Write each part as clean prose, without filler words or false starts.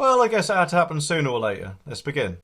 Well, I guess it had to happen sooner or later. Let's begin.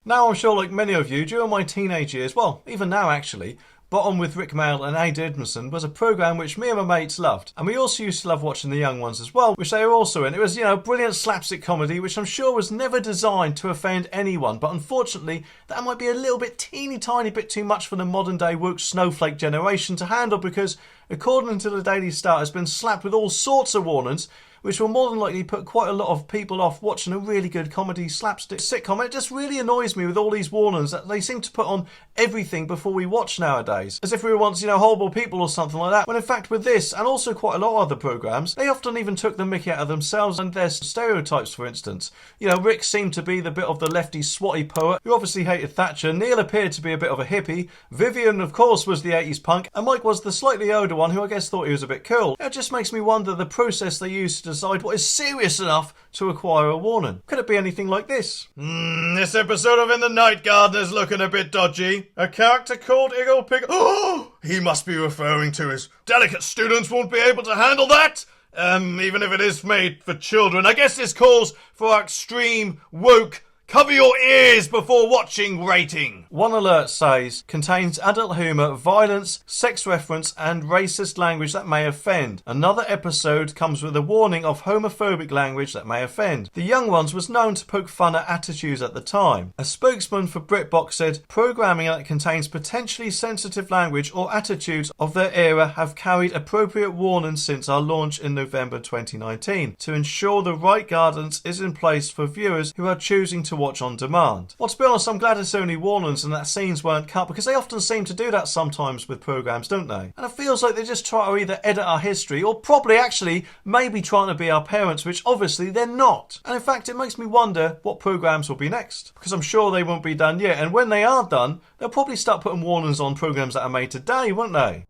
Now, I'm sure like many of you, during my teenage years, well, even now actually, Bottom with Rick Mayall and Ade Edmondson was a programme which me and my mates loved. And we also used to love watching the young ones as well, which they were also in. It was, brilliant slapstick comedy, which I'm sure was never designed to offend anyone. But unfortunately, that might be a little bit teeny tiny bit too much for the modern day woke snowflake generation to handle because, according to the Daily Star, has been slapped with all sorts of warnings, which will more than likely put quite a lot of people off watching a really good comedy slapstick sitcom. It just really annoys me with all these warnings that they seem to put on everything before we watch nowadays. As if we were once, horrible people or something like that. When in fact with this, and also quite a lot of other programmes, they often even took the mickey out of themselves and their stereotypes, for instance. Rick seemed to be the bit of the lefty swatty poet who obviously hated Thatcher. Neil appeared to be a bit of a hippie. Vivian, of course, was the 80s punk. And Mike was the slightly older one who I guess thought he was a bit cool. It just makes me wonder the process they used to decide what is serious enough to acquire a warning. Could it be anything like this? This episode of In the Night Garden is looking a bit dodgy. A character called Eagle Pig. Oh, he must be referring to his delicate students won't be able to handle that. Even if it is made for children. I guess this calls for extreme woke cover your ears before watching rating. One alert says, contains adult humour, violence, sex reference and racist language that may offend. Another episode comes with a warning of homophobic language that may offend. The Young Ones was known to poke fun at attitudes at the time. A spokesman for BritBox said, programming that contains potentially sensitive language or attitudes of their era have carried appropriate warnings since our launch in November 2019 to ensure the right guidance is in place for viewers who are choosing to watch on demand. Well, to be honest, I'm glad it's only warnings and that scenes weren't cut because they often seem to do that sometimes with programmes, don't they? And it feels like they just try to either edit our history or probably actually maybe trying to be our parents, which obviously they're not. And in fact, it makes me wonder what programmes will be next because I'm sure they won't be done yet. And when they are done, they'll probably start putting warnings on programmes that are made today, won't they?